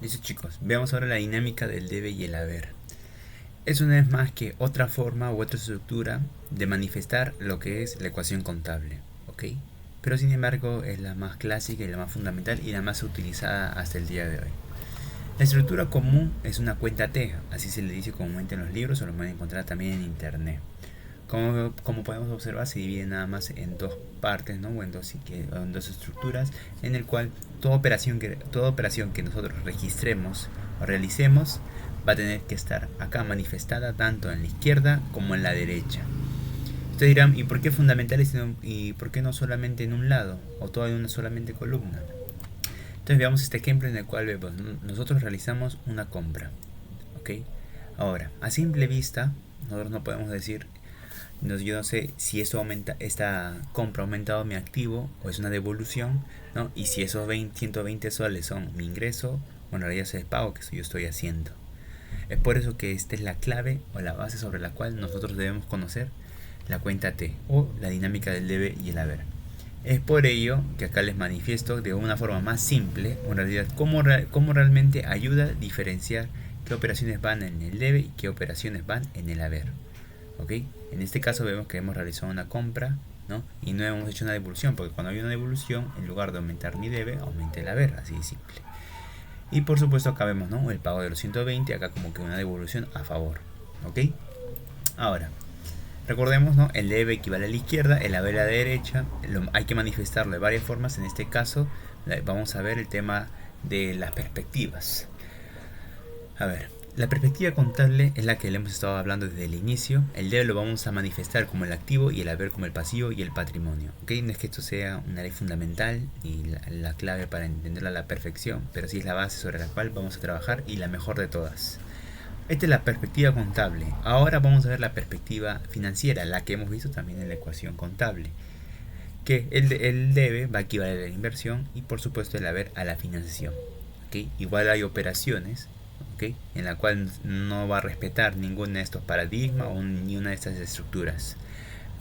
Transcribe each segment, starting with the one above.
Listo chicos, veamos ahora la dinámica del debe y el haber. Es una vez más que otra forma u otra estructura de manifestar lo que es la ecuación contable, ¿ok? Pero sin embargo es la más clásica y la más fundamental y la más utilizada hasta el día de hoy. La estructura común es una cuenta T, así se le dice comúnmente en los libros o lo pueden encontrar también en internet. Como podemos observar, se divide nada más en dos partes, ¿no? O en dos estructuras, en el cual toda operación que nosotros registremos o realicemos va a tener que estar acá manifestada tanto en la izquierda como en la derecha. Ustedes dirán, ¿y por qué fundamentales y por qué no solamente en un lado o todo en una solamente columna? Entonces veamos este ejemplo en el cual vemos, nosotros realizamos una compra, ¿ok? Ahora, a simple vista, nosotros no podemos decir yo no sé si esta compra ha aumentado mi activo o es una devolución, ¿no? Y si esos 120 soles son mi ingreso, bueno, en realidad es el pago que yo estoy haciendo. Es por eso que esta es la clave o la base sobre la cual nosotros debemos conocer la cuenta T o la dinámica del debe y el haber. Es por ello que acá les manifiesto de una forma más simple, en realidad, cómo realmente ayuda a diferenciar qué operaciones van en el debe y qué operaciones van en el haber. ¿Ok? En este caso vemos que hemos realizado una compra, ¿no? Y no hemos hecho una devolución, porque cuando hay una devolución, en lugar de aumentar mi debe, aumenta el haber, así de simple. Y por supuesto acá vemos, ¿no? El pago de los 120, acá como que una devolución a favor. ¿Ok? Ahora, recordemos, ¿no? El debe equivale a la izquierda, el haber a la derecha. Hay que manifestarlo de varias formas. En este caso, vamos a ver el tema de las perspectivas. A ver, la perspectiva contable es la que le hemos estado hablando desde el inicio. El debe lo vamos a manifestar como el activo y el haber como el pasivo y el patrimonio. ¿Okay? No es que esto sea una ley fundamental y la clave para entenderla a la perfección, pero sí es la base sobre la cual vamos a trabajar y la mejor de todas. Esta es la perspectiva contable. Ahora vamos a ver la perspectiva financiera, la que hemos visto también en la ecuación contable. Que el debe va a equivaler a la inversión y por supuesto el haber a la financiación. ¿Okay? Igual hay operaciones, ¿okay?, en la cual no va a respetar ninguna de estos paradigmas o ni una de estas estructuras.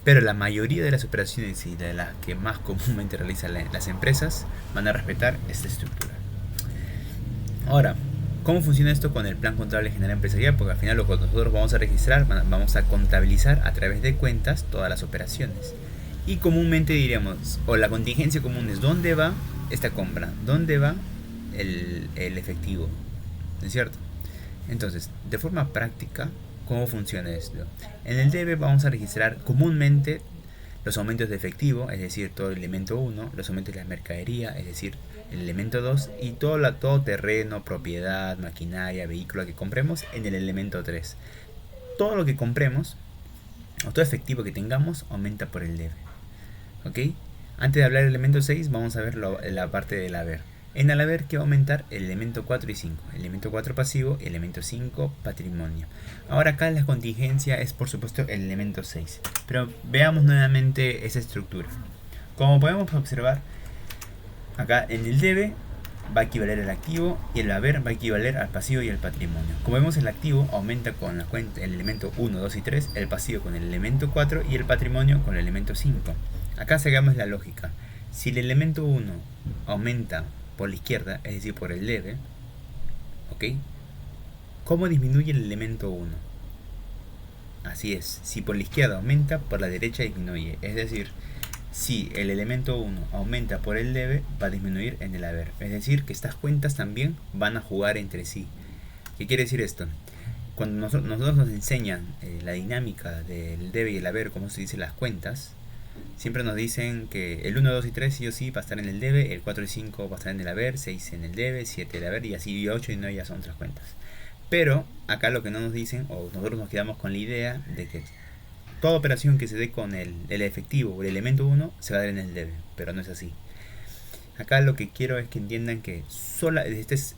Pero la mayoría de las operaciones y de las que más comúnmente realizan las empresas van a respetar esta estructura. Ahora, ¿cómo funciona esto con el plan contable general empresarial? Porque al final lo que nosotros vamos a registrar, vamos a contabilizar a través de cuentas todas las operaciones. Y comúnmente diríamos, o la contingencia común es dónde va esta compra, dónde va el efectivo, ¿no es cierto? Entonces, de forma práctica, ¿cómo funciona esto? En el debe vamos a registrar comúnmente los aumentos de efectivo, es decir, todo el elemento 1, los aumentos de la mercadería, es decir, el elemento 2, y todo terreno, propiedad, maquinaria, vehículo que compremos en el elemento 3. Todo lo que compremos, o todo efectivo que tengamos, aumenta por el debe. ¿Ok? Antes de hablar del elemento 6, vamos a ver la parte del haber. En el haber, que va a aumentar el elemento 4 y 5. El elemento 4 pasivo y el elemento 5 patrimonio. Ahora acá la contingencia es por supuesto el elemento 6. Pero veamos nuevamente esa estructura. Como podemos observar, acá en el debe va a equivaler al activo y el haber va a equivaler al pasivo y al patrimonio. Como vemos, el activo aumenta con la cuenta, el elemento 1, 2 y 3, el pasivo con el elemento 4 y el patrimonio con el elemento 5. Acá seguimos la lógica. Si el elemento 1 aumenta por la izquierda, es decir, por el debe, ¿ok? ¿Cómo disminuye el elemento 1? Así es, si por la izquierda aumenta, por la derecha disminuye. Es decir, si el elemento 1 aumenta por el debe, va a disminuir en el haber. Es decir, que estas cuentas también van a jugar entre sí. ¿Qué quiere decir esto? Cuando nosotros nos enseñan la dinámica del debe y el haber, como se dice las cuentas, siempre nos dicen que el 1, 2 y 3 sí o sí va a estar en el debe, el 4 y 5 va a estar en el haber, 6 en el debe, 7 en el haber y así, y 8 y 9 ya son otras cuentas. Pero acá lo que no nos dicen, o nosotros nos quedamos con la idea de que toda operación que se dé con el efectivo o el elemento 1 se va a dar en el debe, pero no es así. Acá lo que quiero es que entiendan que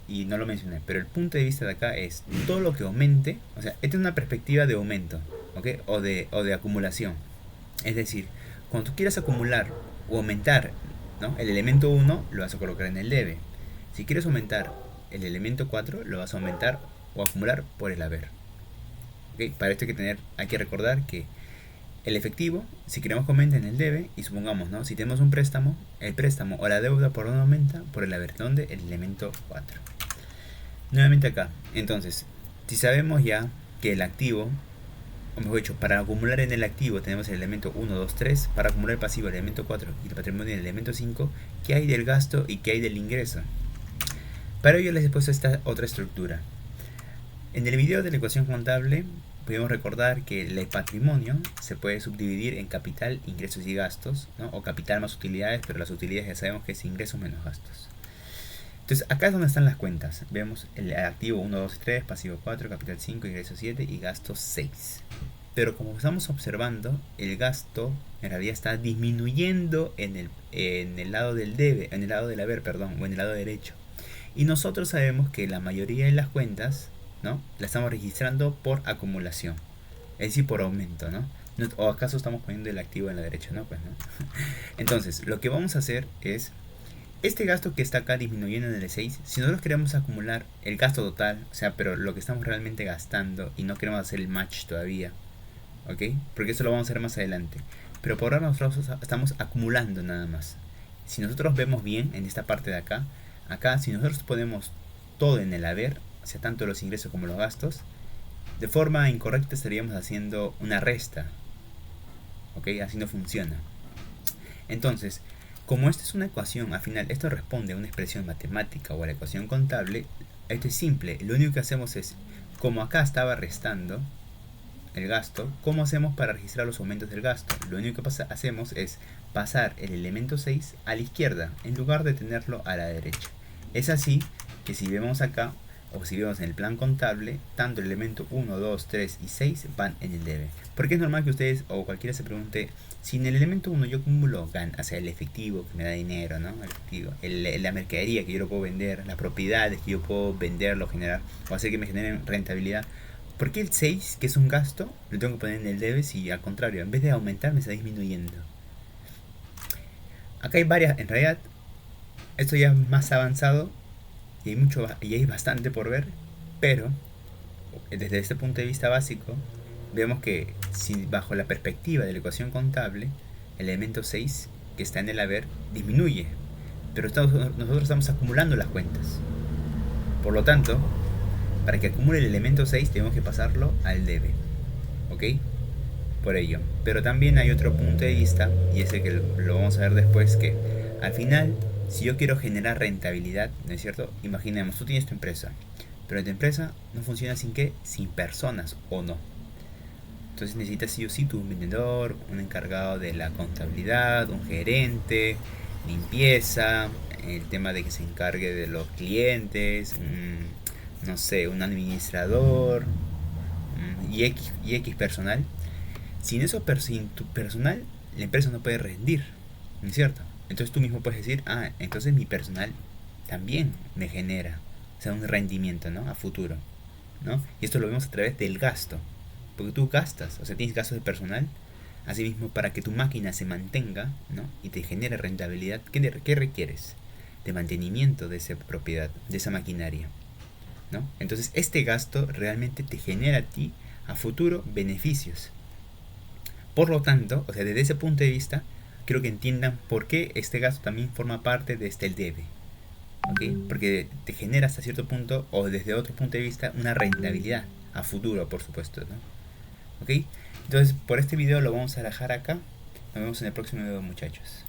y no lo mencioné, pero el punto de vista de acá es todo lo que aumente, o sea, esta es una perspectiva de aumento, ¿ok? O de acumulación. Es decir, cuando tú quieras acumular o aumentar, ¿no?, el elemento 1, lo vas a colocar en el debe. Si quieres aumentar el elemento 4, lo vas a aumentar o acumular por el haber. ¿Okay? Para esto hay que recordar que el efectivo, si queremos que aumente en el debe, y supongamos, ¿no?, si tenemos un préstamo, el préstamo o la deuda por dónde aumenta, por el haber, ¿dónde? El elemento 4. Nuevamente acá. Entonces, si sabemos ya que el activo, o mejor dicho, para acumular en el activo tenemos el elemento 1, 2, 3, para acumular el pasivo el elemento 4 y el patrimonio el elemento 5, ¿qué hay del gasto y qué hay del ingreso? Para ello les he puesto esta otra estructura. En el video de la ecuación contable podemos recordar que el patrimonio se puede subdividir en capital, ingresos y gastos, ¿no? O capital más utilidades, pero las utilidades ya sabemos que es ingresos menos gastos. Entonces acá es donde están las cuentas. Vemos el activo 1, 2, 3, pasivo 4, capital 5, ingresos 7 y gastos 6. Pero como estamos observando, el gasto en realidad está disminuyendo en el lado del debe, en el lado del haber, perdón, o en el lado derecho. Y nosotros sabemos que la mayoría de las cuentas, ¿no?, la estamos registrando por acumulación, es decir, por aumento, ¿no? ¿O acaso estamos poniendo el activo en la derecha? No, pues no. Entonces, lo que vamos a hacer es, este gasto que está acá disminuyendo en el 6, si nosotros queremos acumular el gasto total, o sea, pero lo que estamos realmente gastando y no queremos hacer el match todavía, ¿ok? Porque eso lo vamos a hacer más adelante. Pero por ahora nosotros estamos acumulando nada más. Si nosotros vemos bien en esta parte de acá, si nosotros ponemos todo en el haber, o sea, tanto los ingresos como los gastos, de forma incorrecta estaríamos haciendo una resta, ¿ok? Así no funciona. Entonces, como esta es una ecuación, al final esto responde a una expresión matemática o a la ecuación contable, esto es simple. Lo único que hacemos es, como acá estaba restando el gasto, ¿cómo hacemos para registrar los aumentos del gasto? Lo único que hacemos es pasar el elemento 6 a la izquierda en lugar de tenerlo a la derecha. Es así que si vemos acá, o si vemos en el plan contable, tanto el elemento 1, 2, 3 y 6 van en el debe. Porque es normal que ustedes o cualquiera se pregunte, si en el elemento 1 yo acumulo o sea, el efectivo que me da dinero, ¿no? El efectivo, la mercadería que yo lo puedo vender, las propiedades que yo puedo venderlo, generar, o hacer que me generen rentabilidad, ¿por qué el 6, que es un gasto, lo tengo que poner en el debe si al contrario, en vez de aumentar me está disminuyendo? Acá hay varias, en realidad, esto ya es más avanzado y hay bastante por ver, pero desde este punto de vista básico, vemos que si bajo la perspectiva de la ecuación contable, el elemento 6, que está en el haber, disminuye, pero nosotros estamos acumulando las cuentas. Por lo tanto, para que acumule el elemento 6 tenemos que pasarlo al debe, ¿ok? Por ello. Pero también hay otro punto de vista, y ese que lo vamos a ver después, que al final, si yo quiero generar rentabilidad, ¿no es cierto? Imaginemos, tú tienes tu empresa, pero tu empresa no funciona sin qué, sin personas, ¿o no? Entonces necesitas sí o sí un vendedor, un encargado de la contabilidad, un gerente, limpieza, el tema de que se encargue de los clientes, no sé, un administrador y X personal. Sin tu personal, la empresa no puede rendir, ¿no es cierto? Entonces tú mismo puedes decir, entonces mi personal también me genera, o sea, un rendimiento, ¿no?, a futuro, ¿no? Y esto lo vemos a través del gasto, porque tú gastas, o sea, tienes gastos de personal, asimismo para que tu máquina se mantenga, ¿no?, y te genere rentabilidad. ¿Qué requieres? De mantenimiento de esa propiedad, de esa maquinaria, ¿no? Entonces este gasto realmente te genera a ti a futuro beneficios. Por lo tanto, o sea, desde ese punto de vista, quiero que entiendan por qué este gasto también forma parte de el debe, ¿ok? Porque te genera hasta cierto punto, o desde otro punto de vista, una rentabilidad a futuro, por supuesto, ¿no? ¿Ok? Entonces, por este video lo vamos a dejar acá. Nos vemos en el próximo video, muchachos.